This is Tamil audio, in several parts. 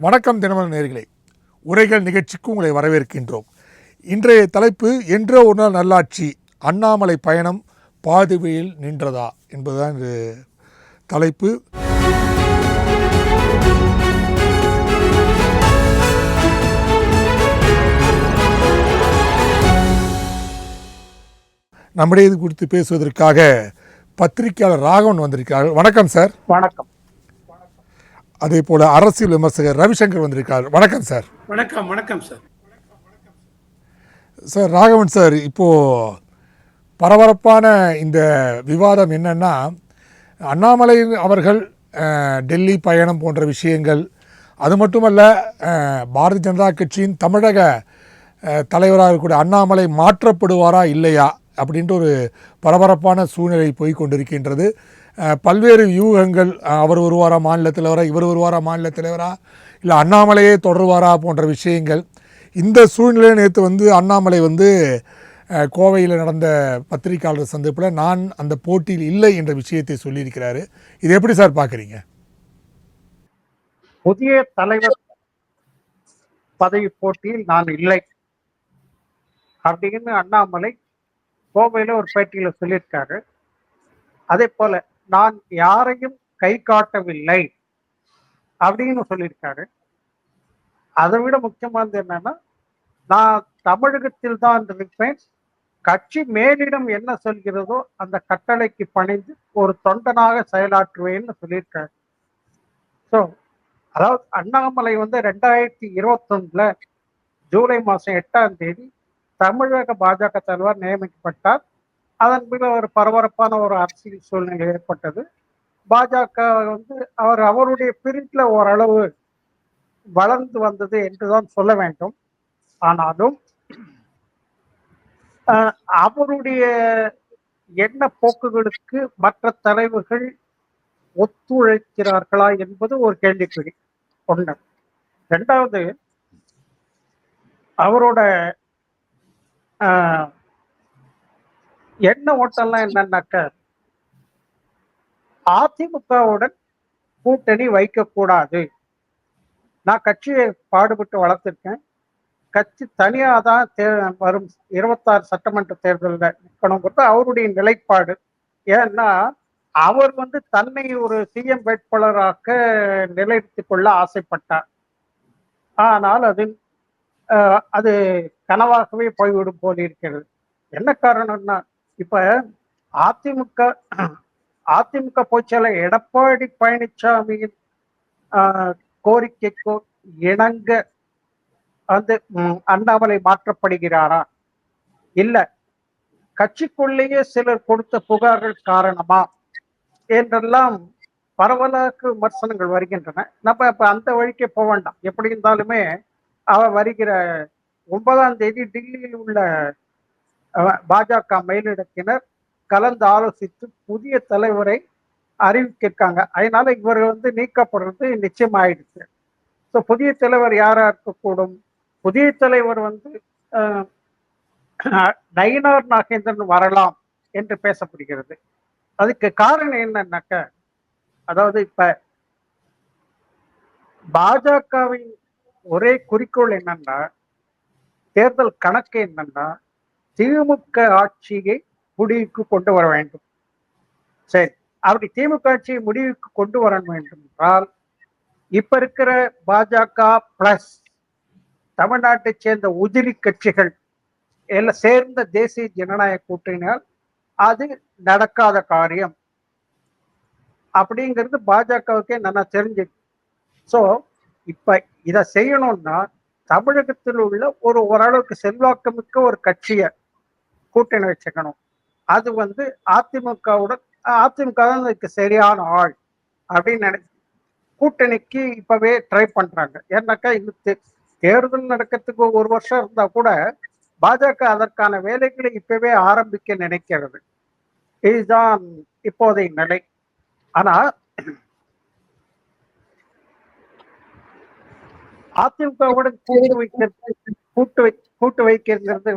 வணக்கம் தினமலர் நேயர்களே, உரைகள் நிகழ்ச்சிக்கு உங்களை வரவேற்கின்றோம். இன்றைய தலைப்பு என்றோ ஒரு நாள் நல்லாட்சி, அண்ணாமலை பயணம் பாதுவையில் நின்றதா என்பதுதான் இது தலைப்பு. நம்முடைய இது குறித்து பேசுவதற்காக பத்திரிகையாளர் ராகவன் வந்திருக்கிறார்கள். வணக்கம் சார். வணக்கம். அதே போல அரசியல் விமர்சகர் ரவிசங்கர் வந்திருக்கார். வணக்கம் சார். வணக்கம். வணக்கம் சார். சார் ராகவன் சார், இப்போது பரபரப்பான இந்த விவாதம் என்னென்னா, அண்ணாமலை அவர்கள் டெல்லி பயணம் போன்ற விஷயங்கள், அது மட்டுமல்ல பாரதிய ஜனதா கட்சியின் தமிழக தலைவராக இருக்கக்கூடிய அண்ணாமலை மாற்றப்படுவாரா இல்லையா அப்படின்ற ஒரு பரபரப்பான சூழ்நிலை போய் கொண்டிருக்கின்றது. பல்வேறு வியூகங்கள், அவர் வருவாரா மாநில தலைவரா, இவர் வருவாரா மாநில தலைவரா, இல்லை அண்ணாமலையே தொடருவாரா போன்ற விஷயங்கள். இந்த சூழ்நிலையை நேற்று அண்ணாமலை கோவையில் நடந்த பத்திரிகையாளர் சந்திப்பில் நான் அந்த போட்டியில் இல்லை என்ற விஷயத்தை சொல்லியிருக்கிறாரு. இது எப்படி சார் பார்க்குறீங்க? புதிய தலைவர் பதவி போட்டியில் நான் இல்லை அப்படின்னு அண்ணாமலை கோவையில் ஒரு பேட்டியில் சொல்லியிருக்காரு. அதே போல நான் யாரையும் கை காட்டவில்லை அப்படின்னு சொல்லியிருக்காரு. அதை விட முக்கியமானது என்னன்னா, நான் தமிழகத்தில் தான் இருப்பேன், கட்சி மேலிடம் என்ன சொல்கிறதோ அந்த கட்டளைக்கு பணிந்து ஒரு தொண்டனாக செயலாற்றுவேன்னு சொல்லியிருக்காரு. ஸோ அதாவது அண்ணாமலை 2021 ஜூலை மாதம் 8ஆம் தேதி தமிழக பாஜக தலைவர் நியமிக்கப்பட்டார். அதன் பிறகு ஒரு பரபரப்பான ஒரு அரசியல் சூழ்நிலை ஏற்பட்டது. பாஜக அவருடைய பிரிட்ல ஓரளவு வளர்ந்து வந்தது என்றுதான் சொல்ல வேண்டும். ஆனாலும் அவருடைய எண்ண போக்குகளுக்கு மற்ற தலைவர்கள் ஒத்துழைக்கிறார்களா என்பது ஒரு கேள்விக்குறி. ஒன்று. ரெண்டாவது, அவரோட எண்ண ஓட்டம்லாம் என்னன்னாக்க, அதிமுகவுடன் கூட்டணி வைக்கக்கூடாது. நான் கட்சியை பாடுபட்டு வளர்த்திருக்கேன், கட்சி தனியாக தான் வரும் 26 சட்டமன்ற தேர்தலில் நிற்கணுங்கிறது அவருடைய நிலைப்பாடு. ஏன்னா அவர் தன்னை ஒரு சிஎம் வேட்பாளராக நிலைநிறுத்திக் கொள்ள ஆசைப்பட்டார். ஆனால் அது கனவாகவே போய்விடும் போல் இருக்கிறது. என்ன காரணம்னா, இப்ப அதிமுக பொதுச்செயலர் எடப்பாடி பழனிசாமியின் கோரிக்கைக்கு இணங்க அண்ணாமலை மாற்றப்படுகிறாரா, இல்ல கட்சிக்குள்ளேயே சிலர் கொடுத்த புகார்கள் காரணமா என்றெல்லாம் பரவலாக விமர்சனங்கள் வருகின்றன. நம்ம இப்ப அந்த வழிக்கே போக வேண்டாம். எப்படி இருந்தாலுமே அவர் வருகிற 9ஆம் தேதி டில்லியில் உள்ள பாஜக மேலிடத்தினர் கலந்து ஆலோசித்து புதிய தலைவரை அறிவிக்கிருக்காங்க. அதனால இவர் நீக்கப்படுறது நிச்சயமாயிடுச்சு. ஸோ புதிய தலைவர் யாரா இருக்கக்கூடும்? புதிய தலைவர் நயினார் நாகேந்திரன் வரலாம் என்று பேசப்படுகிறது. அதுக்கு காரணம் என்னன்னாக்க, அதாவது இப்ப பாஜகவின் ஒரே குறிக்கோள் என்னன்னா, தேர்தல் கணக்கு என்னன்னா, திமுக ஆட்சியை முடிவுக்கு கொண்டு வர வேண்டும். சரி, அப்படி திமுக ஆட்சியை முடிவுக்கு கொண்டு வர வேண்டும் என்றால், இப்ப இருக்கிற பாஜக பிளஸ் தமிழ்நாட்டை சேர்ந்த உதிரி கட்சிகள் எல்லாம் சேர்ந்த தேசிய ஜனநாயக கூட்டணியால் அது நடக்காத காரியம் அப்படிங்கிறது பாஜகவுக்கே நல்லா தெரிஞ்சிருக்கு. ஸோ இப்ப இதை செய்யணும்னா, தமிழகத்தில் உள்ள ஓரளவுக்கு செல்வாக்குமிக்க ஒரு கட்சியை கூட்டணி வச்சுக்கணும். அது அதிமுக தான் இதுக்கு சரியான ஆள் அப்படின்னு நினைச்சு கூட்டணிக்கு இப்பவே ட்ரை பண்றாங்க. ஏன்னாக்கா இந்த தேர்தல் நடக்கிறதுக்கு 1 வருஷம் இருந்தா கூட பாஜக அதற்கான வேலைகளை இப்பவே ஆரம்பிக்க நினைக்கிறது. இதுதான் இப்போதைய நிலை. ஆனா அதிமுகவுடன் கூட்டு வைக்கிறது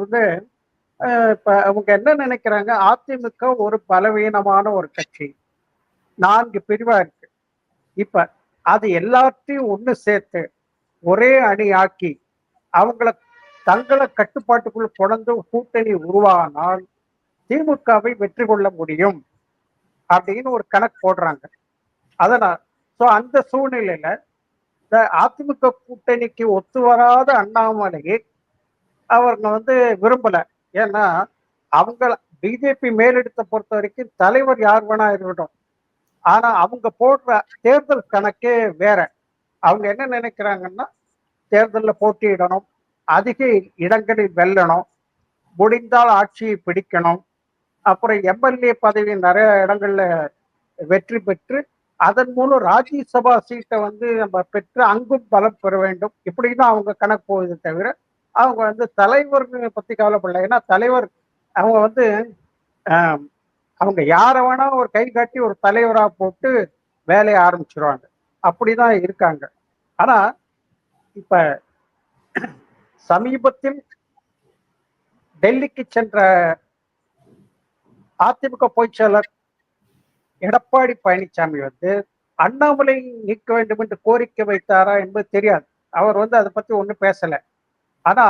இப்ப அவங்க என்ன நினைக்கிறாங்க, அதிமுக ஒரு பலவீனமான ஒரு கட்சி, 4 பிரிவா இருக்கு. இப்ப அது எல்லாத்தையும் ஒண்ணு சேர்த்து ஒரே அணியாக்கி அவங்கள தங்களை கட்டுப்பாட்டுக்குள் கொண்டு கூட்டணி உருவானால் திமுகவை வெற்றி கொள்ள முடியும் அப்படின்னு ஒரு கணக்கு போடுறாங்க. அதனால் அந்த சூழ்நிலையில இந்த அதிமுக கூட்டணிக்கு ஒத்து வராத அண்ணாமலையை அவங்க விரும்பல. ஏன்னா அவங்க பிஜேபி மேலிடத்தை பொறுத்த வரைக்கும் தலைவர் யார் வேணா இருக்கட்டும், ஆனா அவங்க போடுற தேர்தல் கணக்கே வேற. அவங்க என்ன நினைக்கிறாங்கன்னா, தேர்தலில் போட்டியிடணும், அதிக இடங்களில் வெல்லணும், முடிந்தால் ஆட்சியை பிடிக்கணும், அப்புறம் எம்எல்ஏ பதவி நிறைய இடங்கள்ல வெற்றி பெற்று அதன் மூலம் ராஜ்யசபா சீட்டை நம்ம பெற்று அங்கும் பலம் பெற வேண்டும். இப்படிதான் அவங்க கணக்கு போகுது தவிர அவங்க தலைவர் பத்தி கவலைப்படல. ஏன்னா தலைவர் அவங்க ஆஹ், அவங்க யாரை வேணா ஒரு கை காட்டி ஒரு தலைவரா போட்டு வேலையை ஆரம்பிச்சிருவாங்க. அப்படிதான் இருக்காங்க. ஆனா இப்ப சமீபத்தில் டெல்லிக்கு சென்ற அதிமுக பொதுச் செயலர் எடப்பாடி பழனிசாமி அண்ணாமலை நீக்க வேண்டும் என்று கோரிக்கை வைத்தாரா என்பது தெரியாது. அவர் அதை பத்தி ஒண்ணும் பேசல. ஆனா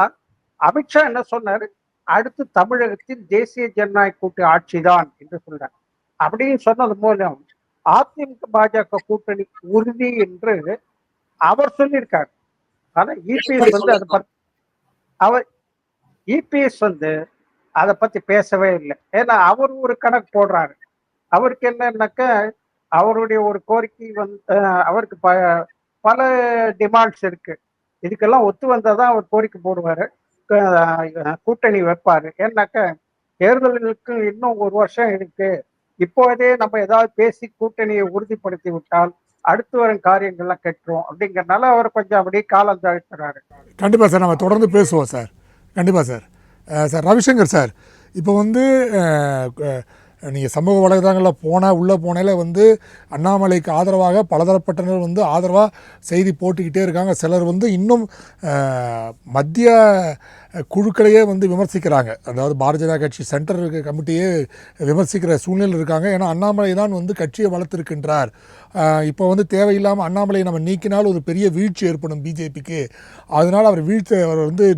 அமித்ஷா என்ன சொன்னாரு, அடுத்து தமிழகத்தில் தேசிய ஜனநாயக கூட்டணி ஆட்சிதான் என்று சொல்றார். அப்படின்னு சொன்னது மூலம் அதிமுக பாஜக கூட்டணி உறுதி என்று அவர் சொல்லியிருக்காரு. ஆனா இபிஎஸ் அதை பத்தி அவர் இபிஎஸ் அதை பத்தி பேசவே இல்லை. ஏன்னா அவர் ஒரு கணக்கு போடுறாரு. அவருக்கு என்னன்னாக்க, அவருடைய ஒரு கோரிக்கை அவருக்கு பல டிமாண்ட்ஸ் இருக்கு. இதுக்கெல்லாம் ஒத்து வந்தாதான் அவர் கோரிக்கை போடுவாரு, கூட்டணி வைப்பாரு. ஏன்னாக்க தேர்தல்களுக்கு இன்னும் ஒரு வருஷம் இருக்கு. இப்போதே நம்ம ஏதாவது பேசி கூட்டணியை உறுதிப்படுத்தி விட்டால் அடுத்து வரும் காரியங்கள்லாம் கெட்டுரும் அப்படிங்கறதுனால அவர் கொஞ்சம் அப்படியே காலம் தழுத்துறாரு. கண்டிப்பாக சார், நம்ம தொடர்ந்து பேசுவோம் சார். கண்டிப்பாக சார். சார் ரவிசங்கர் சார், இப்போ நீங்கள் சமூக வலைதளங்களில் உள்ளே போனால அண்ணாமலைக்கு ஆதரவாக பலதரப்பட்டனர் ஆதரவாக செய்தி போட்டுக்கிட்டே இருக்காங்க. சிலர் இன்னும் மத்திய குழுக்களையே விமர்சிக்கிறாங்க. அதாவது பாரதிய ஜனதா கட்சி சென்டர் கமிட்டியே விமர்சிக்கிற சூழ்நிலை இருக்காங்க. ஏன்னா அண்ணாமலை தான் கட்சியை வளர்த்துருக்கின்றார். இப்போ தேவையில்லாமல் அண்ணாமலையை நம்ம நீக்கினால் ஒரு பெரிய வீழ்ச்சி ஏற்படும் பிஜேபிக்கு. அதனால் அவர்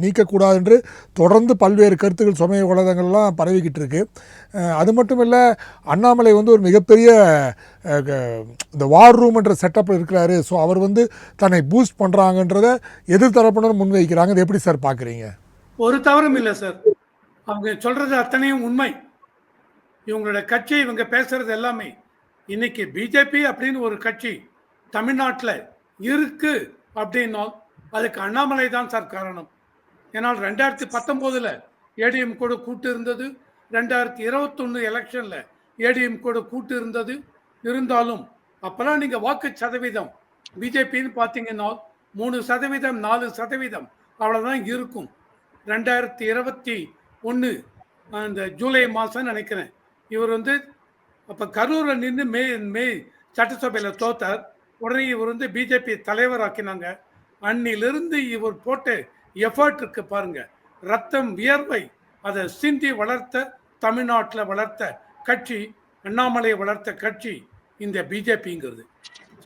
நீக்கக்கூடாது என்று தொடர்ந்து பல்வேறு கருத்துக்கள் சமூக வலைதளங்கள்லாம் பரவிக்கிட்டு இருக்கு. அது மட்டும் இல்லை, அண்ணாமலை ஒரு மிகப்பெரிய இந்த வார் ரூம் என்ற செட்டப்பில் இருக்கிறாரு. ஸோ அவர் தன்னை பூஸ்ட் பண்ணுறாங்கன்றதை எதிர்த்தரப்பினர் முன்வைக்கிறாங்க. இது எப்படி சார் பார்க்குறீங்க? ஒரு தவறும் இல்லை சார். அவங்க சொல்றது அத்தனையும் உண்மை. இவங்களோட கட்சி, இவங்க பேசுறது எல்லாமே. இன்னைக்கு பிஜேபி அப்படின்னு ஒரு கட்சி தமிழ்நாட்டில் இருக்கு அப்படின்னா அதுக்கு அண்ணாமலை தான் சார் காரணம். ஏன்னால் 2019 ஏடிஎம் கூட கூட்டு இருந்தது, 2021 எலெக்ஷன்ல ஏடிஎம் கூட கூட்டு இருந்தது. இருந்தாலும் அப்பெல்லாம் நீங்க வாக்கு சதவீதம் பிஜேபின்னு பார்த்தீங்கன்னா 3%, 4% அவ்வளவுதான் இருக்கும். 2021 அந்த ஜூலை மாதம் நினைக்கிறேன், இவர் அப்போ கரூரில் நின்று மே சட்டசபையில் தோத்தார். உடனே இவர் பிஜேபி தலைவர் ஆக்கினாங்க. அன்னிலிருந்து இவர் போட்ட எஃபர்ட் இருக்கு பாருங்க, ரத்தம் வியர்வை அதை சிந்தி வளர்த்த, தமிழ்நாட்டில் வளர்த்த கட்சி, அண்ணாமலையை வளர்த்த கட்சி இந்த பிஜேபிங்கிறது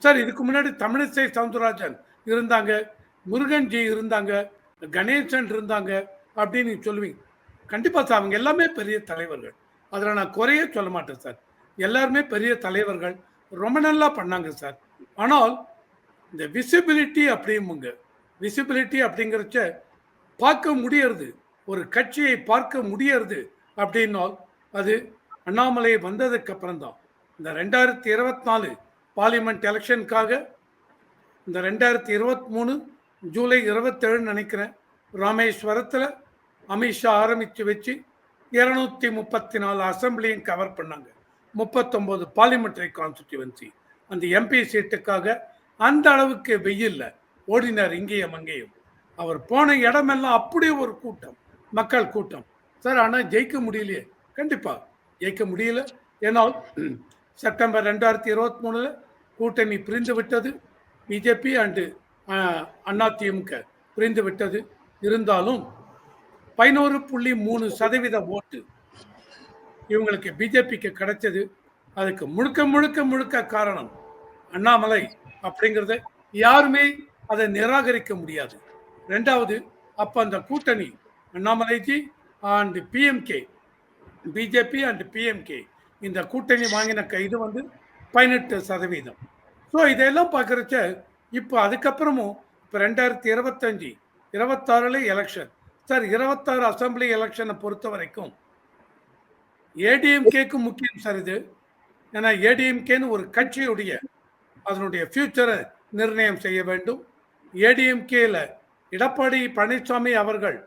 சார். இதுக்கு முன்னாடி தமிழிசை சவுந்தரராஜன் இருந்தாங்க, முருகன்ஜி இருந்தாங்க, கணேசன் இருந்தாங்க அப்படின்னு சொல்லுவீங்க. கண்டிப்பாக சார், அவங்க எல்லாமே பெரிய தலைவர்கள். அதில் நான் குறைய சொல்ல மாட்டேன் சார். எல்லாருமே பெரிய தலைவர்கள், ரொம்ப நல்லா பண்ணாங்க சார். ஆனால் இந்த விசிபிலிட்டி அப்படிங்கிறச்ச பார்க்க முடியறது, ஒரு கட்சியை பார்க்க முடியறது அப்படின்னால் அது அண்ணாமலை வந்ததுக்கு அப்புறம் தான். இந்த 2024 பார்லிமெண்ட் எலெக்ஷனுக்காக இந்த 2023 ஜூலை 27 நினைக்கிறேன், ராமேஸ்வரத்தில் அமித்ஷா ஆரம்பித்து வச்சு 234 அசம்பிளியும் கவர் பண்ணாங்க. 39 பார்லிமெண்டரி கான்ஸ்டிடியூவன்சி. அந்த எம்பி சீட்டுக்காக அந்த அளவுக்கு வெயில்ல ஓடினார் இங்கேயும் அங்கேயும். அவர் போன இடமெல்லாம் அப்படியே ஒரு கூட்டம், மக்கள் கூட்டம் சார். ஆனால் ஜெயிக்க முடியலையே, கண்டிப்பாக ஜெயிக்க முடியல. ஏன்னால் செப்டம்பர் 2023 கூட்டணி பிரிந்து விட்டது. பிஜேபி அண்டு அதிமுக பிரிந்து விட்டது. இருந்தாலும் 11.3% ஓட்டு இவங்களுக்கு பிஜேபிக்கு கிடைச்சது. அதுக்கு முழுக்க முழுக்க முழுக்க காரணம் அண்ணாமலை அப்படிங்கிறத யாருமே அதை நிராகரிக்க முடியாது. ரெண்டாவது, அப்ப அந்த கூட்டணி Annamalaiji and PMK, BJP and PMK, இந்த கூட்டணி வாங்கின இது வந்து 18%. ஸோ இதெல்லாம் பார்க்குறச்ச இப்போ அதுக்கப்புறமும் இப்போ 2025 26ல எலெக்ஷன் சார். 26 அசம்பிளி எலெக்ஷனை பொறுத்த வரைக்கும் ஏடிஎம்கேக்கு முக்கியம் சார் இது. ஏன்னா ஏடிஎம்கேன்னு ஒரு கட்சியுடைய அதனுடைய ஃபியூச்சரை நிர்ணயம் செய்ய வேண்டும். ஏடிஎம்கேல எடப்பாடி பழனிசாமி அவர்கள்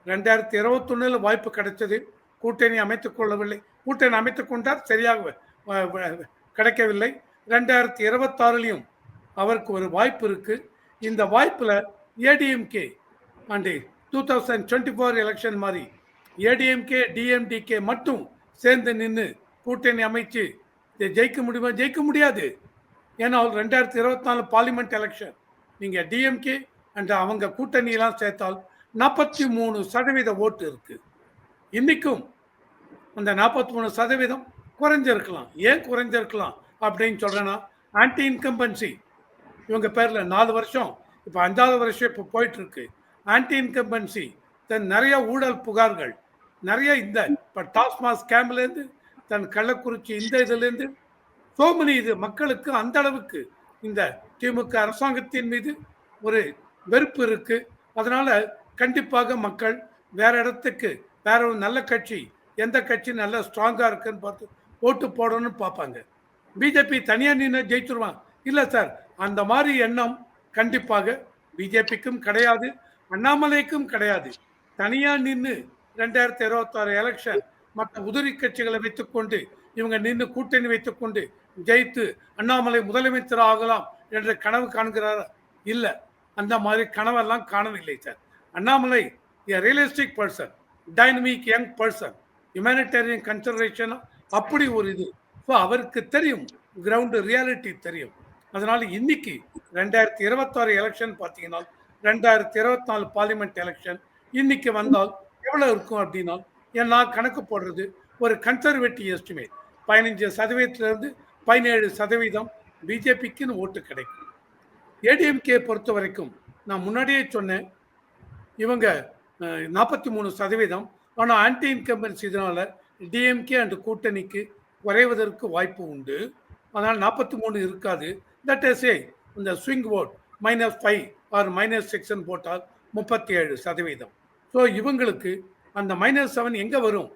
2021 வாய்ப்பு கிடைச்சது, கூட்டணி அமைத்துக் கொள்ளவில்லை. கூட்டணி அமைத்துக் கொண்டார், சரியாக கிடைக்கவில்லை. 2026லையும் அவருக்கு ஒரு வாய்ப்பு இருக்கு. இந்த வாய்ப்புல ஏடிஎம்கே அண்ட் 2024 எலெக்ஷன் மாதிரி ஏடிஎம்கே டிஎம்டிகே மட்டும் சேர்ந்து நின்று கூட்டணி அமைச்சு ஜெயிக்க முடியுமா? ஜெயிக்க முடியாது. ஏன்னா 2024 பார்லிமெண்ட் எலெக்ஷன் நீங்க டிஎம்கே அண்ட் அவங்க கூட்டணியெல்லாம் சேர்த்தால் 43% ஓட்டு இருக்கு. இன்னைக்கும் அந்த 43% குறைஞ்சிருக்கலாம். ஏன் குறைஞ்சிருக்கலாம் அப்படின்னு சொல்றேன்னா, ஆன்டி இன்கம்பன்சி இவங்க பேர்ல 4 வருஷம், இப்போ 5வது வருஷம் இப்போ போயிட்டு இருக்கு. ஆன்டி இன்கம்பன்சி, தன் நிறைய ஊழல் புகார்கள், நிறைய இந்த இப்போ டாஸ்மாக் ஸ்கேம்லேருந்து தன் கள்ளக்குறிச்சி இந்த இதுலேருந்து சோமனி இது மக்களுக்கு அந்த அளவுக்கு இந்த திமுக அரசாங்கத்தின் மீது ஒரு வெறுப்பு இருக்கு. அதனால கண்டிப்பாக மக்கள் வேற இடத்துக்கு வேற ஒரு நல்ல கட்சி, எந்த கட்சி நல்ல ஸ்ட்ராங்கா இருக்குன்னு பார்த்து ஓட்டு போடணும்னு பார்ப்பாங்க. பிஜேபி தனியா நின்று ஜெயிச்சிருவான் இல்லை சார், அந்த மாதிரி எண்ணம் கண்டிப்பாக பிஜேபிக்கும் கிடையாது, அண்ணாமலைக்கும் கிடையாது. தனியா நின்று 2026 எலெக்ஷன் மற்ற உதிரி கட்சிகளை வைத்துக்கொண்டு இவங்க நின்று கூட்டணி வைத்துக்கொண்டு ஜெயித்து அண்ணாமலை முதலமைச்சர் ஆகலாம் என்ற கனவு காண்கிறாரா? இல்லை, அந்த மாதிரி கனவெல்லாம் காணவில்லை sir. Annamalai realistic person, dynamic young person, humanitarian consideration அப்படி ஒரு இது. ஸோ அவருக்கு தெரியும், கிரவுண்டு ரியாலிட்டி தெரியும். அதனால இன்னைக்கு 2026 எலெக்ஷன் பார்த்தீங்கன்னா 2024 பார்லிமெண்ட் எலெக்ஷன் இன்னைக்கு வந்தால் எவ்வளோ இருக்கும் அப்படின்னா, ஏன்னா கணக்கு போடுறது ஒரு கன்சர்வேட்டிவ் எஸ்டிமேட் 15%லேருந்து 17% பிஜேபிக்குன்னு ஓட்டு கிடைக்கும். ஏடிஎம்கே பொறுத்த வரைக்கும் நான் முன்னாடியே சொன்னேன், இவங்க 43%. ஆனால் ஆன்டி இன்கம்பன்சி இதனால டிஎம்கே அண்ட் கூட்டணிக்கு குறைவதற்கு வாய்ப்பு உண்டு. அதனால் 43 இருக்காது. தட் இஸ் ஏ இந்த ஸ்விங் ஓட் -5 ஆர் -6 போட்டால் 37%. ஸோ இவங்களுக்கு அந்த -7 எங்கே வரும்?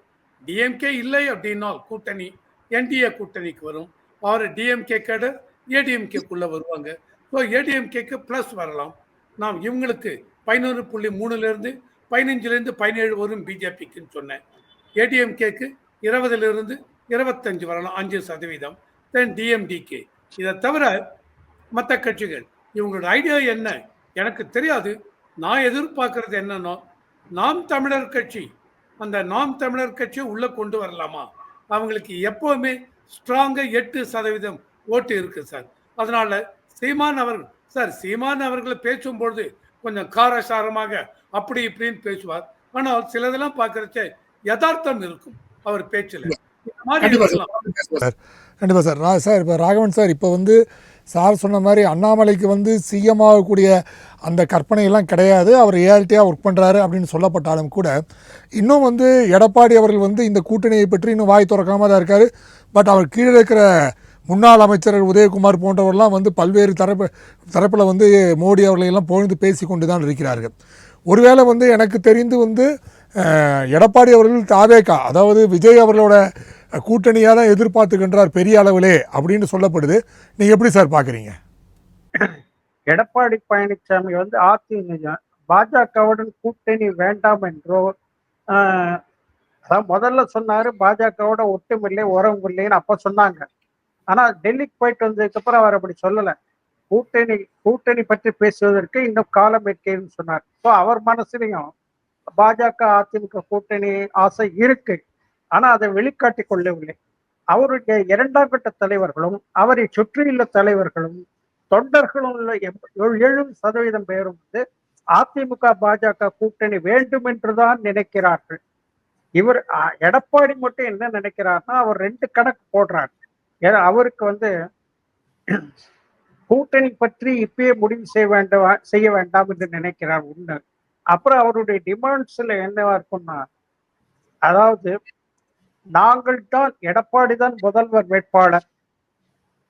டிஎம்கே இல்லை அப்படின்னால் கூட்டணி என்டிஏ கூட்டணிக்கு வரும். ஆர் டிஎம்கே கேடர் ஏடிஎம்கேக்குள்ளே வருவாங்க. ஸோ ஏடிஎம்கேக்கு ப்ளஸ் வரலாம். நாம் இவங்களுக்கு 11.3லேருந்து 15லேருந்து 17 வரும் பிஜேபிக்குன்னு சொன்னேன். ஏடிஎம்கேக்கு 20லிருந்து 25 வரலாம், 5%. தென் டிஎம்டிகே. இதை தவிர மற்ற கட்சிகள் இவங்களோட ஐடியா என்ன எனக்கு தெரியாது. நான் எதிர்பார்க்கறது என்னன்னா, நாம் தமிழர் கட்சி, அந்த நாம் தமிழர் கட்சியை உள்ள கொண்டு வரலாமா? அவங்களுக்கு எப்பவுமே ஸ்ட்ராங்காக 8% ஓட்டு இருக்கு சார். அதனால சீமான் அவர்கள் சார், சீமான் அவர்களை பேசும்பொழுது கொஞ்சம் காரசாரமாக அப்படி இப்படின்னு பேசுவார். ஆனால் சிலதெல்லாம் பார்க்கறச்ச யதார்த்தம் இருக்கும் அவர் பேச்சில். இந்த மாதிரி இருக்கலாம். கண்டிப்பாக சார். சார் இப்போ ராகவன் சார், இப்போ வந்து சார் சொன்ன மாதிரி அண்ணாமலைக்கு வந்து சிஎம் ஆகக்கூடிய அந்த கற்பனையெல்லாம் கிடையாது, அவர் ரியாலிட்டியாக ஒர்க் பண்ணுறாரு அப்படின்னு சொல்லப்பட்டாலும் கூட இன்னும் வந்து எடப்பாடி அவர்கள் வந்து இந்த கூட்டணியை பற்றி இன்னும் வாய் திறக்காம தான் இருக்கார். பட் அவர் கீழே இருக்கிற முன்னாள் அமைச்சர்கள் உதயகுமார் போன்றவர்கள்லாம் வந்து பல்வேறு தரப்பில் வந்து மோடி அவர்களையெல்லாம் புகழ்ந்து பேசி கொண்டு தான் இருக்கிறார்கள். ஒருவேளை வந்து எனக்கு தெரிந்து வந்து எடப்பாடி அவர்கள் தாவேகா, அதாவது விஜய் அவர்களோட கூட்டணியாக தான் எதிர்பார்த்துக்கின்றார் பெரிய அளவிலே அப்படின்னு சொல்லப்படுது. நீங்கள் எப்படி சார் பார்க்குறீங்க? எடப்பாடி பழனிசாமி வந்து அதிமுக பாஜகவுடன் கூட்டணி வேண்டாம் என்றோ, அதான் முதல்ல சொன்னாரு பாஜகவோட ஒட்டுமில்லை உறவு இல்லைன்னு அப்ப சொன்னாங்க. ஆனா டெல்லிக்கு போயிட்டு வந்ததுக்கு அப்புறம் அவர் அப்படி சொல்லல. கூட்டணி பற்றி பேசுவதற்கு இன்னும் காலம் இருக்கேன்னு சொன்னார். ஸோ அவர் மனசுலையும் பாஜக அதிமுக கூட்டணி ஆசை இருக்கு. ஆனா அதை வெளிக்காட்டி கொள்ளவில்லை. அவருடைய 2ஆம் கட்ட தலைவர்களும் அவரை சுற்றியுள்ள தலைவர்களும் தொண்டர்களும் உள்ள 70% பேரும் வந்து அதிமுக பாஜக கூட்டணி வேண்டும் என்றுதான் நினைக்கிறார்கள். இவர் எடப்பாடி மட்டும் என்ன நினைக்கிறார்னா, அவர் 2 கணக்கு போடுறார். ஏன்னா அவருக்கு வந்து கூட்டணி பற்றி இப்பயே முடிவு செய்ய வேண்டாம் என்று நினைக்கிறார் ஒண்ணு. அப்புறம் அவருடைய டிமாண்ட்ஸ்ல என்னவா இருக்கும்னா, அதாவது நாங்கள் தான், எடப்பாடி தான் முதல்வர் வேட்பாளர்.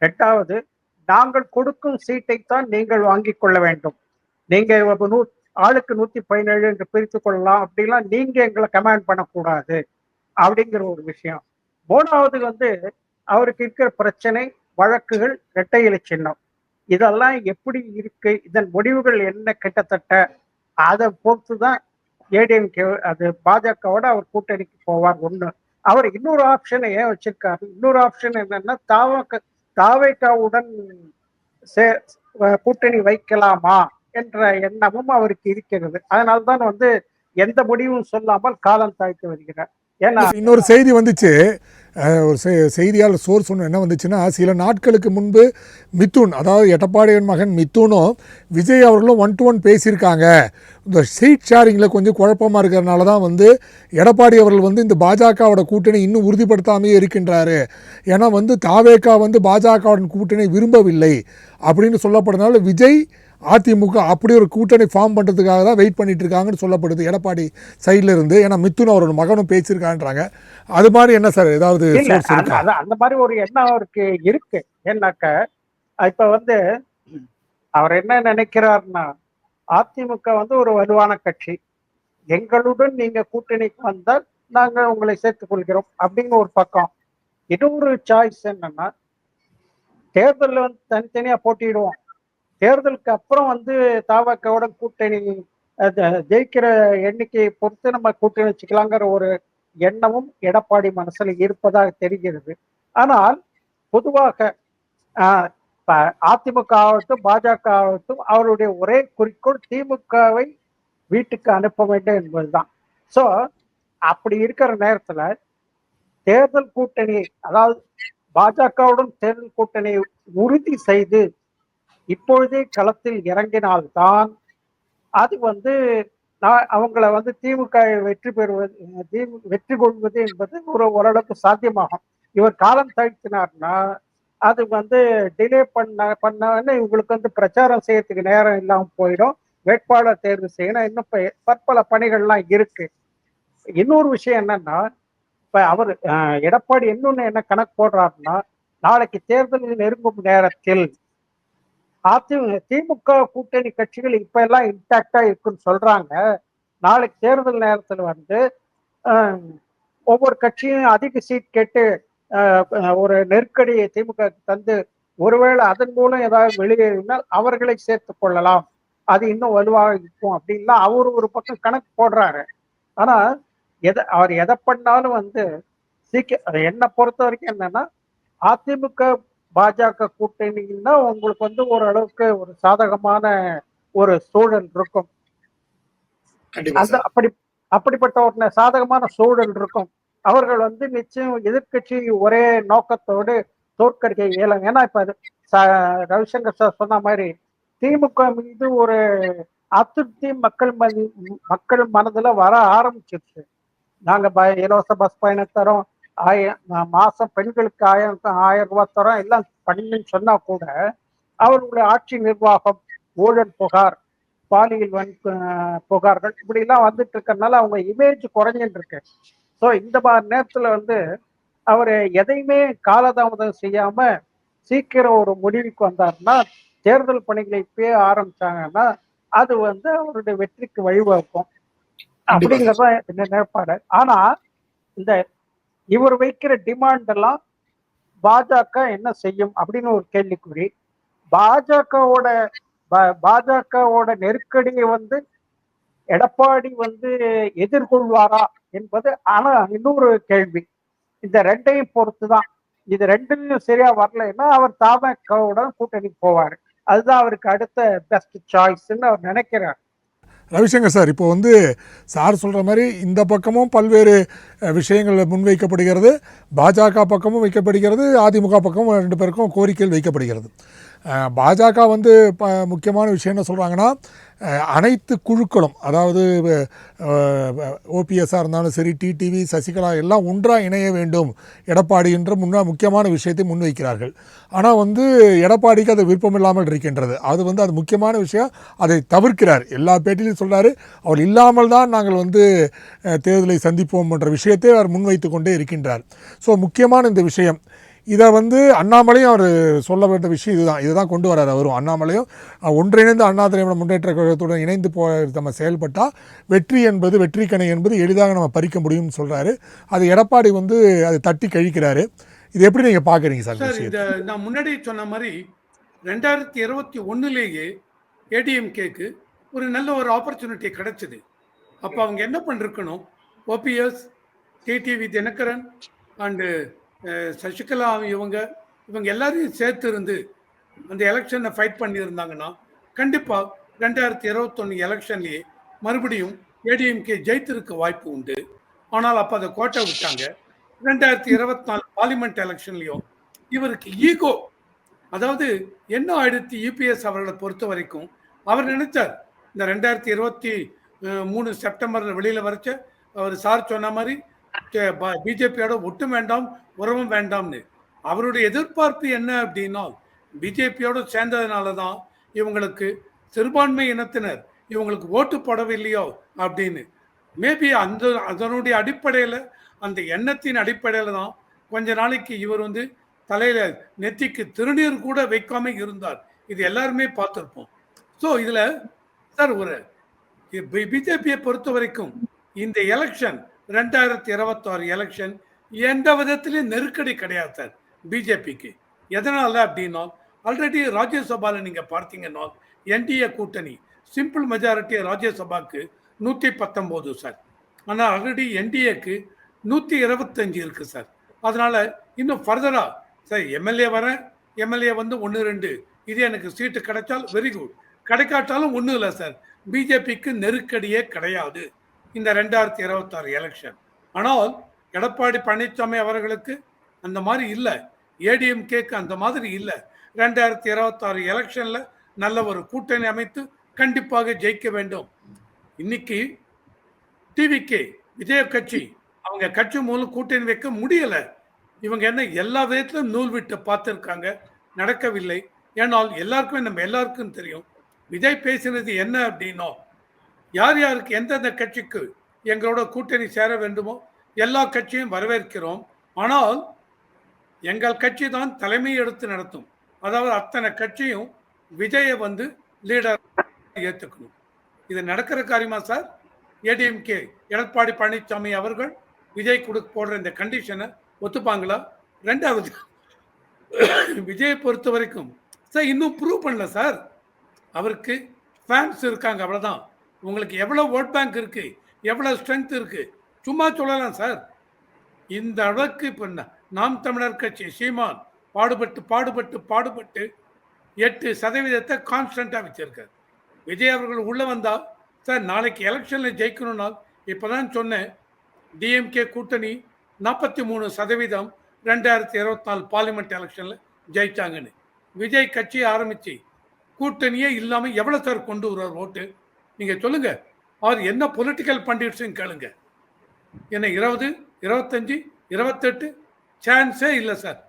இரண்டாவது, நாங்கள் கொடுக்கும் சீட்டை தான் நீங்கள் வாங்கிக் கொள்ள வேண்டும். நீங்க ஆளுக்கு 117 என்று பிரித்துக் கொள்ளலாம், அப்படிலாம் நீங்க எங்களை கமாண்ட் பண்ணக்கூடாது அப்படிங்கிற ஒரு விஷயம். மூணாவது அவருக்கு இருக்கிற பிரச்சனை, வழக்குகள், இரட்டை இலை சின்னம். இதெல்லாம் எப்படி இருக்கு, இதன் முடிவுகள் என்ன, கிட்டத்தட்ட அதை பொறுத்துதான் ஏடிஎம்கே அது பாஜகவோட அவர் கூட்டணிக்கு போவார் ஒண்ணு. அவர் இன்னொரு ஆப்ஷனை ஏன் வச்சிருக்காரு, இன்னொரு ஆப்ஷன் என்னன்னா, தாவேகாவுடன் கூட்டணி வைக்கலாமா என்ற எண்ணமும் அவருக்கு இருக்கிறது. அதனால்தான் எந்த முடிவும் சொல்லாமல் காலம் தாழ்த்து வருகிறார். ஏன்னா இன்னொரு செய்தி வந்துச்சு, ஒரு செய்தியாளர் சோர்ஸ் ஒன்று என்ன வந்துச்சுன்னா, சில நாட்களுக்கு முன்பு மிதுன், அதாவது எடப்பாடியின் மகன் மிதுனும் விஜய் அவர்களும் 1-to-1 பேசியிருக்காங்க. இந்த சீட் ஷேரிங்கில் கொஞ்சம் குழப்பமாக இருக்கிறதுனால தான் எடப்பாடி அவர்கள் இந்த பாஜகவோட கூட்டணி இன்னும் உறுதிப்படுத்தாமையே இருக்கின்றாரு. ஏன்னா தாவேகா பாஜகவுடன் கூட்டணி விரும்பவில்லை அப்படின்னு சொல்லப்படுறதுனால விஜய் அதிமுக அப்படி ஒரு கூட்டணி ஃபார்ம் பண்ணுறதுக்காக தான் வெயிட் பண்ணிட்டு இருக்காங்கன்னு சொல்லப்படுது எடப்பாடி சைடில் இருந்து. ஏன்னா மிதுன் அவரோட மகனும் பேசியிருக்கான்றாங்க. அது மாதிரி என்ன சார் ஏதாவது அந்த மாதிரி ஒரு எண்ணம் அவருக்கு இருக்கு. ஏன்னாக்க இப்ப அவர் என்ன நினைக்கிறார்னா, அதிமுக ஒரு வலுவான கட்சி, எங்களுடன் நீங்க கூட்டணிக்கு வந்தால் நாங்க உங்களை சேர்த்துக் கொள்கிறோம் அப்படிங்கிற ஒரு பக்கம். இன்னொரு சாய்ஸ் என்னன்னா, தேர்தலில் தனித்தனியா போட்டியிடுவோம், தேர்தலுக்கு அப்புறம் தாவகவோட கூட்டணி ஜெயிக்கிற எண்ணிக்கையை பொறுத்து நம்ம கூட்டணி வச்சுக்கலாங்கிற ஒரு எண்ணமும் எடப்பாடி மனசுல இருப்பதாக தெரிகிறது. ஆனால் பொதுவாக அதிமுக ஆகட்டும் பாஜக ஆகட்டும் அவருடைய ஒரே குறிக்கோள் திமுகவை வீட்டுக்கு அனுப்ப வேண்டும் என்பதுதான். சோ அப்படி இருக்கிற நேரத்துல தேர்தல் கூட்டணி, அதாவது பாஜகவுடன் தேர்தல் கூட்டணியை உறுதி செய்து இப்பொழுதே களத்தில் இறங்கினால்தான் அது அவங்கள திமுக வெற்றி கொள்வது என்பது ஓரளவுக்கு சாத்தியமாகும். இவர் காலம் தாழ்த்தினார்னா அது டிலே பண்ண இவங்களுக்கு பிரச்சாரம் செய்யறதுக்கு நேரம் இல்லாம போயிடும், வேட்பாளர் தேர்வு செய்யணும், இன்னும் பற்பல பணிகள்லாம் இருக்கு. இன்னொரு விஷயம் என்னன்னா, இப்ப அவர் எடப்பாடி இன்னொன்னு என்ன கணக்கு போடுறாருன்னா, நாளைக்கு தேர்தல் நெருங்கும் நேரத்தில் திமுக கூட்டணி கட்சிகள் இப்ப எல்லாம் இன்டாக்டா இருக்குன்னு சொல்றாங்க. நாளைக்கு தேர்தல் நேரத்துல ஒவ்வொரு கட்சியும் அதிக சீட் கேட்டு ஒரு நெருக்கடியை திமுக தந்து ஒருவேளை அதன் மூலம் ஏதாவது வெளியேறினால் அவர்களை சேர்த்துக் கொள்ளலாம், அது இன்னும் வலுவாக இருக்கும் அப்படின்லாம் அவரு ஒரு பக்கம் கணக்கு போடுறாரு. ஆனா அவர் எதை பண்ணாலும் என்னை பொறுத்த வரைக்கும் என்னன்னா, அதிமுக பாஜக கூட்டணின்னா உங்களுக்கு ஓரளவுக்கு ஒரு சாதகமான ஒரு சூழல் இருக்கும். அப்படிப்பட்ட ஒரு சாதகமான சூழல் இருக்கும். அவர்கள் நிச்சயம் எதிர்கட்சி ஒரே நோக்கத்தோடு தோற்கடிக்க இயலும். ஏன்னா இப்ப ரவிசங்கர் சார் சொன்ன மாதிரி திமுக மீது ஒரு அதிருப்தி மக்கள் மனதுல வர ஆரம்பிச்சிருச்சு. நாங்க இலவச பஸ் பயணம் தரோம், மாசம் பெண்களுக்கு 1000 ரூபாய் தரோம், எல்லாம் பண்ணுன்னு சொன்னா கூட அவர்களுடைய ஆட்சி நிர்வாகம், ஊழல் புகார், பாலியல் புகார்கள் இப்படி எல்லாம் வந்துட்டு இருக்கறதுனால அவங்க இமேஜ் குறைஞ்சிட்டு இருக்கு. ஸோ இந்த மாதிரி நேரத்துல அவர் எதையுமே காலதாமதம் செய்யாம சீக்கிரம் ஒரு முடிவுக்கு வந்தாருன்னா, தேர்தல் பணிகளை இப்பயே ஆரம்பிச்சாங்கன்னா அது அவருடைய வெற்றிக்கு வழிவகுக்கும் அப்படிங்கிறத என்ன நிலைப்பாடு. ஆனா இந்த இவர் வைக்கிற டிமாண்ட் எல்லாம் பாஜக என்ன செய்யும் அப்படின்னு ஒரு கேள்விக்குறி. பாஜகவோட நெருக்கடியை எடப்பாடி எதிர்கொள்வாரா என்பது ஆனா இன்னொரு கேள்வி. இந்த ரெண்டையும் பொறுத்துதான். இது ரெண்டுலையும் சரியா வரலைன்னா அவர் தாமகவுடன் கூட்டணிக்கு போவாரு. அதுதான் அவருக்கு அடுத்த பெஸ்ட் சாய்ஸ்ன்னு அவர் நினைக்கிறார். ரவிசங்கர் சார், இப்போ சார் சொல்கிற மாதிரி இந்த பக்கமும் பல்வேறு விஷயங்கள் முன்வைக்கப்படுகிறது, பாஜக பக்கமும் வைக்கப்படுகிறது, அதிமுக பக்கமும் 2 பேருக்கும் கோரிக்கைகள் வைக்கப்படுகிறது. பாஜக வந்து முக்கியமான விஷயம் என்ன சொல்கிறாங்கன்னா, அனைத்து குழுக்களும், அதாவது ஓபிஎஸ்ஸாக இருந்தாலும் சரி, டிடிவி, சசிகலா எல்லாம் ஒன்றாக இணைய வேண்டும் எடப்பாடி என்ற முக்கியமான விஷயத்தை முன்வைக்கிறார்கள். ஆனால் வந்து எடப்பாடிக்கு அது விருப்பம் இல்லாமல் இருக்கின்றது. அது முக்கியமான விஷயம். அதை தவிர்க்கிறார். எல்லா பேட்டிலையும் சொல்கிறாரு, அவர் இல்லாமல் தான் நாங்கள் வந்து தேர்தலை சந்திப்போம் என்ற விஷயத்தை அவர் முன்வைத்து கொண்டே இருக்கின்றார். ஸோ முக்கியமான இந்த விஷயம், இதை வந்து அண்ணாமலையும் அவர் சொல்ல வேண்டிய விஷயம் இதுதான் கொண்டு வரார். அவரும் அண்ணாமலையும் ஒன்றிணைந்து அண்ணா திராவிட முன்னேற்ற கழகத்துடன் இணைந்து நம்ம செயல்பட்டால் வெற்றிக்கணை என்பது எளிதாக நம்ம பறிக்க முடியும்னு சொல்கிறாரு. அது எடப்பாடி வந்து அதை தட்டி கழிக்கிறாரு. இது எப்படி நீங்கள் பார்க்குறீங்க சார்? இந்த நான் முன்னாடி சொன்ன மாதிரி 2021 ஏடிஎம்கேக்கு ஒரு நல்ல ஒரு ஆப்பர்ச்சுனிட்டி கிடைச்சது. அப்போ அவங்க என்ன பண்ணிருக்கணும், ஓபிஎஸ், டிடிவி தினகரன் அண்டு சசிகலா இவங்க எல்லாரையும் சேர்த்து இருந்து அந்த எலெக்ஷனை ஃபைட் பண்ணியிருந்தாங்கன்னா கண்டிப்பாக 2021 எலெக்ஷன்லேயே மறுபடியும் ஏடிஎம்கே ஜெயித்திருக்க வாய்ப்பு உண்டு. ஆனால் அப்போ அதை கோட்டை விட்டாங்க. 2024 பார்லிமெண்ட் எலெக்ஷன்லையும் இவருக்கு ஈகோ, அதாவது என்ன ஆயிடுத்து யூபிஎஸ் அவர்களை பொறுத்த வரைக்கும், அவர் நினைச்சார் இந்த 2023 செப்டம்பரில் வெளியில் வரைச்ச அவர் சார் சொன்ன மாதிரி பிஜேபியோட ஒட்டும் வேண்டாம், உறவும் வேண்டாம்னு. அவருடைய எதிர்பார்ப்பு என்ன அப்படின்னா, பிஜேபியோட சேர்ந்ததுனால தான் இவங்களுக்கு சிறுபான்மை இனத்தினர் இவங்களுக்கு ஓட்டு போடவில்லையோ அப்படின்னு. மேபி அதனுடைய அடிப்படையில், அந்த எண்ணத்தின் அடிப்படையில் தான் கொஞ்ச நாளைக்கு இவர் வந்து தலையில நெத்திக்கு திருநீர் கூட வைக்காம இருந்தார். இது எல்லாருமே பார்த்துருப்போம். ஸோ இதுல சார் ஒரு பிஜேபியை பொறுத்த வரைக்கும் இந்த எலெக்ஷன் 2026 எலெக்ஷன் எந்த விதத்திலையும் நெருக்கடி கிடையாது சார் பிஜேபிக்கு. எதனால அப்படின்னா, ஆல்ரெடி ராஜ்யசபாவில் நீங்க பார்த்தீங்கன்னா என்டிஏ கூட்டணி சிம்பிள் மெஜாரிட்டி ராஜ்யசபாக்கு 119 சார். ஆனால் ஆல்ரெடி என்டிஏக்கு 125 இருக்கு சார். அதனால இன்னும் ஃபர்தரா சார் எம்எல்ஏ வந்து 1-2 இது எனக்கு சீட்டு கிடைச்சால் வெரி குட், கிடைக்காட்டாலும் ஒன்றும் இல்லை சார். பிஜேபிக்கு நெருக்கடியே கிடையாது இந்த 2026 எலெக்ஷன். ஆனால் எடப்பாடி பழனிசாமி அவர்களுக்கு அந்த மாதிரி இல்லை, ஏடிஎம்கேக்கு அந்த மாதிரி இல்லை. 2026 எலெக்ஷன்ல நல்ல ஒரு கூட்டணி அமைத்து கண்டிப்பாக ஜெயிக்க வேண்டும். இன்னைக்கு டிவிகே விஜய கட்சி அவங்க கட்சி மூலம் கூட்டணி வைக்க முடியல. இவங்க என்ன எல்லா விதத்திலும் நூல் விட்டு பார்த்துருக்காங்க, நடக்கவில்லை. ஏன்னால் எல்லாருக்கும் தெரியும் விஜய் பேசினது என்ன அப்படின்னா, யார் யாருக்கு எந்தெந்த கட்சிக்கு எங்களோட கூட்டணி சேர வேண்டுமோ எல்லா கட்சியும் வரவேற்கிறோம், ஆனால் எங்கள் கட்சி தான் தலைமை எடுத்து நடத்தும். அதாவது அத்தனை கட்சியும் விஜயை வந்து லீடர் ஏற்றுக்கணும். இது நடக்கிற காரியமா சார்? ஏடிஎம்கே எடப்பாடி பழனிசாமி அவர்கள் விஜய் போடுற இந்த கண்டிஷனை ஒத்துப்பாங்களா? ரெண்டாவது, விஜயை பொறுத்த வரைக்கும் சார் இன்னும் ப்ரூவ் பண்ணல சார். அவருக்கு ஃபேன்ஸ் இருக்காங்க, அவ்வளோதான். உங்களுக்கு எவ்வளோ ஓட் பேங்க் இருக்கு, எவ்வளோ ஸ்ட்ரென்த் இருக்கு சும்மா சொல்லலாம் சார். இந்த அளவுக்கு இப்போ நாம் தமிழர் கட்சி சீமான் பாடுபட்டு 8% கான்ஸ்டன்டாக வச்சிருக்காரு. விஜய் அவர்கள் உள்ளே வந்தால் சார் நாளைக்கு எலெக்ஷனில் ஜெயிக்கணும்னா, இப்போ தான் சொன்னேன், டிஎம்கே கூட்டணி 43% 2024 பார்லிமெண்ட் எலெக்ஷனில் ஜெயிச்சாங்கன்னு. விஜய் கட்சி ஆரம்பித்து கூட்டணியே இல்லாமல் எவ்வளோ சார் கொண்டு வருவார் ஓட்டு? நீங்கள் சொல்லுங்க. அவர் என்ன பொலிட்டிக்கல் பண்டிட்ஸ்ன்னு கேளுங்க. என்ன 20, 25, 28 சான்ஸே இல்லை சார்.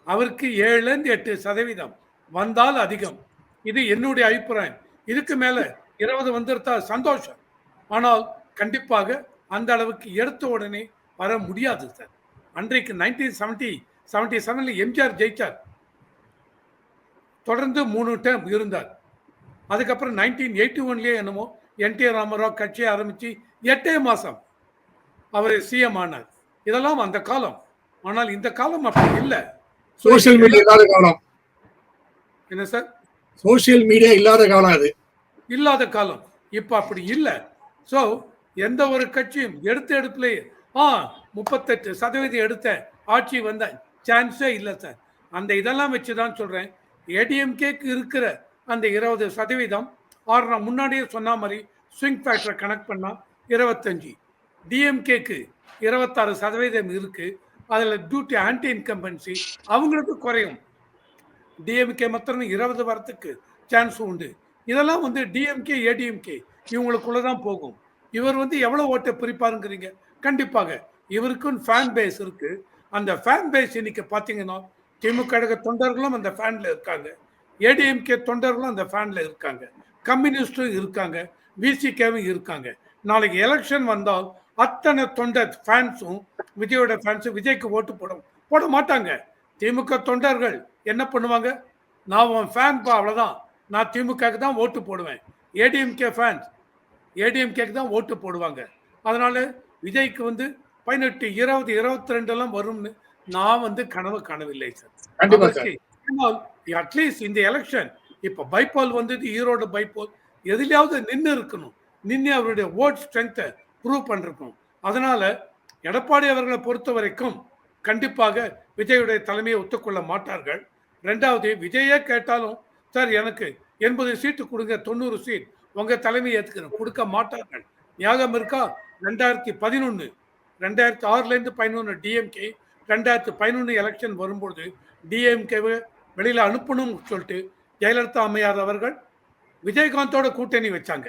அவருக்கு 7-8% வந்தால் அதிகம். இது என்னுடைய அபிப்பிராயம். இதுக்கு மேலே 20 வந்துருத்தா சந்தோஷம். ஆனால் கண்டிப்பாக அந்த அளவுக்கு எடுத்த உடனே வர முடியாது சார். அன்றைக்கு 1977 எம்ஜிஆர் ஜெயிச்சார், தொடர்ந்து 3 டேர்ம் இருந்தார். அதுக்கப்புறம் 1981 என்னமோ என்டிஆர் ராமராவ் கட்சியை ஆரம்பித்து 8 மாதம் அவர் சிஎம் ஆனார். இதெல்லாம் அந்த காலம். ஆனால் இந்த காலம் அப்படி இல்லை. சோசியல் மீடியா இல்லாத காலம். என்ன சார்? சோசியல் மீடியா இல்லாத காலம், அது இல்லாத காலம். இப்போ அப்படி இல்லை. ஸோ எந்த ஒரு கட்சியும் எடுப்புலேயே 38% எடுத்த ஆட்சி வந்த சான்ஸே இல்லை சார். அந்த இதெல்லாம் வச்சு தான் சொல்கிறேன், ஏடிஎம்கேக்கு இருக்கிற அந்த 20% நான் முன்னாடியே சொன்ன மாதிரி ஸ்விங் ஃபேக்டரை கனெக்ட் பண்ணால் 25, டிஎம்கேக்கு 26% இருக்குது. அதில் டியூட்டி ஆன்டி இன்கம்பன்சி அவங்களுக்கு குறையும். டிஎம்கே மாத்திரம் 20 வரத்துக்கு சான்ஸ் உண்டு. இதெல்லாம் வந்து டிஎம்கே, ஏடிஎம்கே இவங்களுக்குள்ள தான் போகும். இவர் வந்து எவ்வளவு ஓட்டை பிரிப்பாருங்கிறீங்க? கண்டிப்பாக. இவருக்கும் ஃபேன் பேஸ் இருக்கு. அந்த ஃபேன் பேஸ் இன்னைக்கு பார்த்தீங்கன்னா, திமுக கழக தொண்டர்களும் அந்த ஃபேன்ல இருக்காங்க. ஏடிஎம்கே தொண்டர்களும் அந்த ஃபேன்ல இருக்காங்க. கம்யூனிஸ்டும் இருக்காங்க. விசிகேவும் இருக்காங்க. நாளைக்கு எலெக்ஷன் வந்தால் அத்தனை தொண்டர் ஃபேன்ஸும் விஜயோட ஃபேன்ஸும் விஜய்க்கு ஓட்டு போட மாட்டாங்க. திமுக தொண்டர்கள் என்ன பண்ணுவாங்க? நான் உன் ஃபேன் பா, அவ்வளோதான், நான் திமுகவுக்கு தான் ஓட்டு போடுவேன். ஏடிஎம்கே ஃபேன்ஸ் ஏடிஎம்கேக்கு தான் ஓட்டு போடுவாங்க. அதனால விஜய்க்கு வந்து 18, 20, 22 எல்லாம் வரும்னு நான் வந்து கனவு காணவில்லை சார். கண்டிப்பா சார். அவருக்கு அட்லீஸ்ட் இந்த எலெக்ஷன் இப்ப பைபால் வந்தது, ஈரோடு பைபால், எதுலயாவது நின்று இருக்கணும். நின்று அவருடைய ஓட் ஸ்ட்ரென்த்தை ப்ரூவ் பண்ணிருக்கணும். அதனால எடப்பாடி அவர்களை பொறுத்த வரைக்கும் கண்டிப்பாக விஜயுடைய தலைமையை ஒத்துக்கொள்ள மாட்டார்கள். ரெண்டாவது, விஜயே கேட்டாலும் சார் எனக்கு 80 சீட்டு கொடுங்க, 90 சீட் உங்க தலைமையை ஏற்றுக்கணும், கொடுக்க மாட்டார்கள். ஞாபகம் இருக்கா? 2011, 2006லேருந்து 11 டிஎம்கே, 2011 எலெக்ஷன் வரும்போது டிஎம்கேவை வெளியில அனுப்பணும்னு சொல்லிட்டு ஜெயலலிதா அம்மையார் அவர்கள் விஜயகாந்தோட கூட்டணி வச்சாங்க.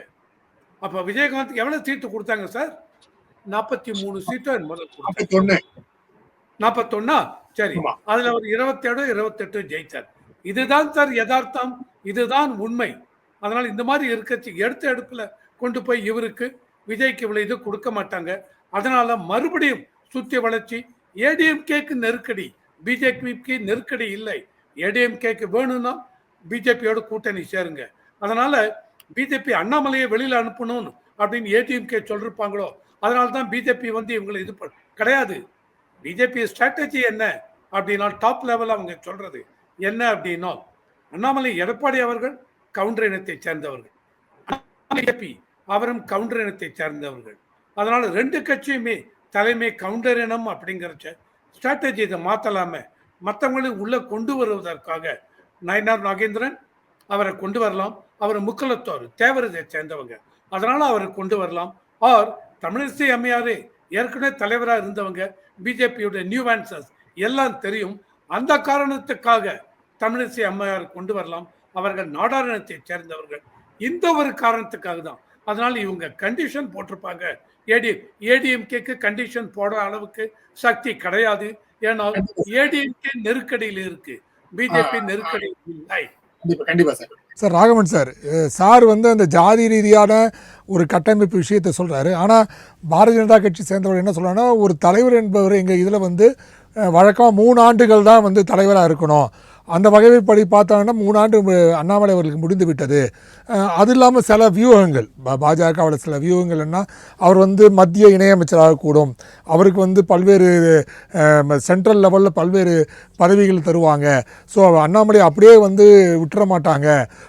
அப்ப விஜயகாந்த் எவ்வளவு சீட்டு கொடுத்தாங்க சார்? 43 சீட்டோ முதல் கொடுத்தாங்க. 41. சரி, ஆமா. அதுல ஒரு 27, 28 ஜெயிச்சார். இதுதான் சார் யதார்த்தம், இதுதான் உண்மை. அதனால இந்த மாதிரி இருக்கச்சு எடுத்த எடுப்புல கொண்டு போய் இவருக்கு விஜய்க்கு இவ்வளவு இது கொடுக்க மாட்டாங்க. அதனால மறுபடியும் சுத்தி வளர்ச்சி. ஏடிஎம்கேக்கு நெருக்கடி, பிஜேபிக்கு நெருக்கடி இல்லை. ஏடிஎம்கேக்கு வேணும்னா பிஜேபியோட கூட்டணி சேருங்க. அதனால பிஜேபி அண்ணாமலையை வெளியில அனுப்பணும் அப்படின்னு ஏடிஎம்கே சொல்லிருப்பாங்களோ, அதனால தான் பிஜேபி வந்து இவங்களை இது கிடையாது. பிஜேபி ஸ்ட்ராட்டஜி என்ன அப்படின்னா, டாப் லெவல் அவங்க சொல்றது என்ன அப்படின்னா, அண்ணாமலை எடப்பாடி அவர்கள் கவுண்டர் இனத்தை சேர்ந்தவர்கள், பிஜேபி அவரும் கவுண்டர் இனத்தை சேர்ந்தவர்கள். அதனால ரெண்டு கட்சியுமே தலைமை கவுண்டர் இனம் அப்படிங்கிற ஸ்ட்ராட்டஜி இதை மாத்தலாம மற்றவங்களையும் உள்ள கொண்டு வருவதற்காக நயினார் நாகேந்திரன் அவரை கொண்டு வரலாம். அவர் முக்குலத்தோர் தேவரதை சேர்ந்தவங்க, அதனால அவரை கொண்டு வரலாம். ஆர் தமிழிசை அம்மையாரே ஏற்கனவே தலைவராக இருந்தவங்க, பிஜேபியுடைய நியூ ஆன்சர்ஸ் எல்லாம் தெரியும். அந்த காரணத்துக்காக தமிழிசை அம்மையார் கொண்டு வரலாம். அவர்கள் நாடாரணத்தை சேர்ந்தவர்கள். இந்த ஒரு காரணத்துக்காக தான். அதனால இவங்க கண்டிஷன் போட்டிருப்பாங்க. ஏடிஎம்கேக்கு கண்டிஷன் போடுற அளவுக்கு சக்தி கிடையாது. ஏன்னால் ஏடிஎம்கே நெருக்கடியில் இருக்கு, பிஜேபி நெருக்கடியில் இல்லை. கண்டிப்பா sir. Sir Raghavan sir, sir வந்து அந்த ஜாதி ரீதியான ஒரு கட்டமைப்பு விஷயத்தை சொல்கிறாரு. ஆனால் பாரதிய ஜனதா கட்சி சேர்ந்தவர் என்ன சொல்கிறாங்கன்னா, ஒரு தலைவர் என்பவர் எங்கள் இதில் வந்து வழக்கமாக 3 ஆண்டுகள் தான் வந்து தலைவராக இருக்கணும். அந்த வகைப்படி பார்த்தாங்கன்னா 3 ஆண்டு அண்ணாமலை அவர்களுக்கு முடிந்து விட்டது. அது இல்லாமல் சில வியூகங்கள், பாஜகவோட சில வியூகங்கள் என்ன, அவர் வந்து மத்திய இணையமைச்சராக கூடும், அவருக்கு வந்து பல்வேறு சென்ட்ரல் லெவலில் பல்வேறு பதவிகள் தருவாங்க. ஸோ அண்ணாமலை அப்படியே வந்து விட்டுற மாட்டாங்க,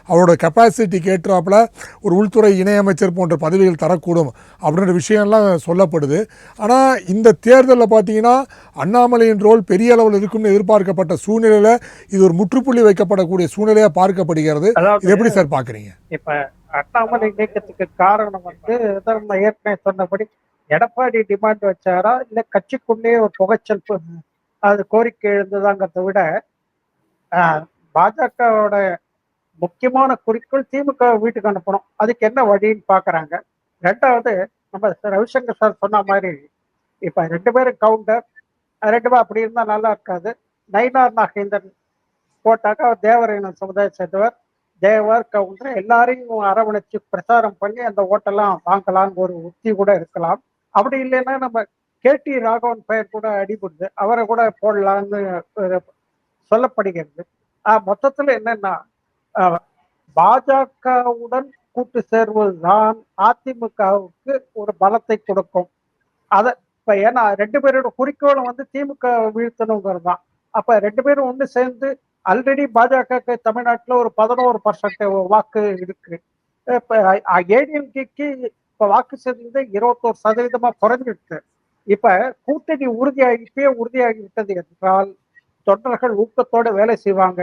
அவரோட கெப்பாசிட்டிக்கு ஏற்றாப்புல ஒரு உள்துறை இணையமைச்சர் போன்ற பதவிகள் தரக்கூடும் அப்படின்ற விஷயம்லாம் சொல்லப்படுது. ஆனால் இந்த தேர்தலில் பார்த்தீங்கன்னா அண்ணாமலையின் ரோல் பெரிய அளவில் இருக்கும்னு எதிர்பார்க்கப்பட்ட சூழ்நிலையில் இது ஒரு முற்றுப்புள்ளி வைக்கப்படக்கூடிய சூழ்நிலையா பார்க்கப்படுகிறது. இது எப்படி சார் பாக்குறீங்க? இப்ப அண்ணாமலை நீக்கத்துக்கு காரணம் வந்து நம்ம ஏற்கனவே சொன்னபடி எடப்பாடி டிமாண்ட் வச்சாரா, இல்ல கட்சிக்குள்ளே ஒரு புகைச்சல் அது கோரிக்கை எழுந்ததாங்கிறத விட பாஜகவோட முக்கியமான குறிக்கோள் திமுக வீட்டுக்கு அனுப்பணும். அதுக்கு என்ன வழின்னு பாக்குறாங்க. ரெண்டாவது, நம்ம ரவிசங்கர் சார் சொன்ன மாதிரி இப்ப 2 பேரும் கவுண்டர், 2 பேரும் அப்படி இருந்தா நல்லா இருக்காது. நயினார் நாகேந்திரன் போட்டாக்க அவர் தேவரையின சமுதாயம் சேர்ந்தவர், தேவர் கவுண்டர் எல்லாரையும் அரவணைச்சு பிரச்சாரம் பண்ணி அந்த ஓட்டெல்லாம் வாங்கலாம்னு ஒரு உத்தி கூட இருக்கலாம். அப்படி இல்லைன்னா நம்ம கேடி ராகவன் பெயர் கூட அடிபடுது, அவரை கூட போடலான்னு சொல்லப்படுகிறது. மொத்தத்துல என்னன்னா, பாஜகவுடன் கூட்டு சேர்வதுதான் அதிமுகவுக்கு ஒரு பலத்தை கொடுக்கும். அத இப்ப ஏன்னா 2 பேரோட குறிக்கோளும் வந்து திமுக வீழ்த்தணுங்கிறது தான். அப்ப 2 பேரும் ஒண்ணு சேர்ந்து ஆல்ரெடி பாஜக தமிழ்நாட்டில் ஒரு 11% வாக்கு இருக்கு. இப்ப ஏடிஎம்கேக்கு இப்ப வாக்கு சேர்ந்து 21% குறைஞ்சிருக்கு. இப்ப கூட்டணி உறுதியாகிவிட்டது என்றால் தொண்டர்கள் ஊக்கத்தோட வேலை செய்வாங்க,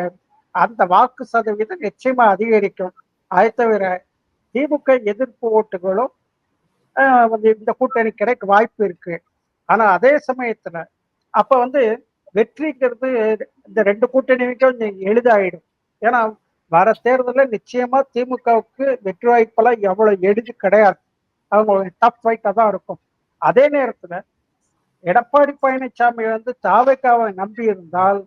அந்த வாக்கு சதவீதம் நிச்சயமா அதிகரிக்கும். அதை தவிர திமுக எதிர்ப்பு ஓட்டுகளும் வந்து இந்த கூட்டணி கிடைக்க வாய்ப்பு இருக்கு. ஆனா அதே சமயத்துல அப்ப வந்து வெற்றிங்கிறது இந்த 2 கூட்டணிக்கும் எளிதாயிடும். ஏன்னா வர தேர்தலில் நிச்சயமா திமுகவுக்கு வெற்றி வாய்ப்பெல்லாம் எவ்வளவு எளிது கிடையாது. அவங்களுடைய டஃப் ஃபைட்டா தான் இருக்கும். அதே நேரத்துல எடப்பாடி பழனிசாமி வந்து தாவேக்காவை நம்பி இருந்தால்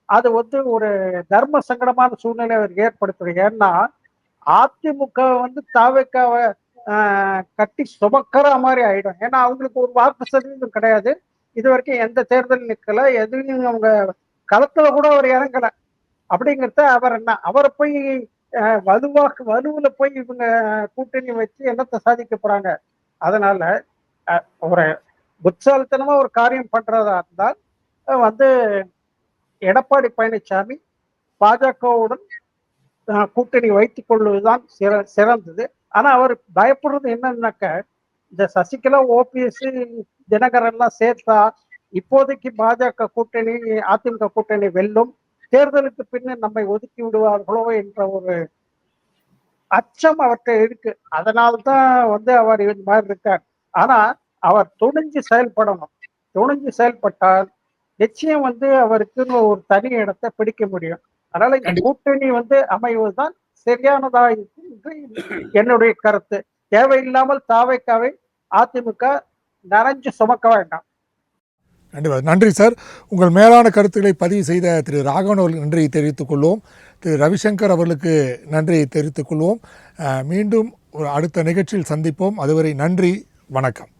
அது வந்து ஒரு தர்ம சங்கடமான சூழ்நிலை அவர் ஏற்படுத்தும். ஏன்னா அதிமுக வந்து தாவேக்காவை கட்டி சுமக்கிற மாதிரி ஆயிடும். ஏன்னா அவங்களுக்கு ஒரு வாக்கு சதவீதம் கிடையாது. இது வரைக்கும் எந்த தேர்தல் நிக்கல, எதுவும் அவங்க களத்துல கூட அவர் இறங்கல. அப்படிங்கிறத அவர் என்ன அவரை போய் வலுவுல போய் இவங்க கூட்டணி வச்சு என்னத்தை சாதிக்க போறாங்க. அதனால ஒரு புத்தாலித்தனமா ஒரு காரியம் பண்றதா இருந்தால் வந்து எடப்பாடி பழனிசாமி பாஜகவுடன் கூட்டணி வைத்துக் கொள்வதுதான் சிறந்தது. ஆனா அவர் பயப்படுறது என்னன்னாக்க, இந்த சசிகலா, ஓபிஎஸ், தினகரன் எல்லாம் சேர்த்தா இப்போதைக்கு பாஜக கூட்டணி, அதிமுக கூட்டணி வெல்லும், தேர்தலுக்கு பின்ன நம்மை ஒதுக்கி விடுவார்களோ என்ற ஒரு அச்சம் அவர்கிட்ட இருக்கு. அதனால்தான் வந்து அவர் இந்த மாதிரி இருக்கார். ஆனா அவர் துணிஞ்சு செயல்படணும். துணிஞ்சு செயல்பட்டால் நிச்சயம் வந்து அவருக்குன்னு ஒரு தனி இடத்தை பிடிக்க முடியும். அதனால இந்த கூட்டணி வந்து அமைவதுதான் சரியானதா இருக்கு என்று என்னுடைய கருத்து. தேவையில்லாமல் தாவேக்காவை அதிமுக நனைஞ்சு சுமக்க வேண்டாம். கண்டிப்பாக நன்றி சார். உங்கள் மேலான கருத்துக்களை பதிவு செய்த திரு ராகவன் அவர்களுக்கு நன்றியை தெரிவித்துக் கொள்வோம். திரு ரவிசங்கர் அவர்களுக்கு நன்றியை தெரிவித்துக் கொள்வோம். மீண்டும் ஒரு அடுத்த நிகழ்ச்சியில் சந்திப்போம். அதுவரை நன்றி, வணக்கம்.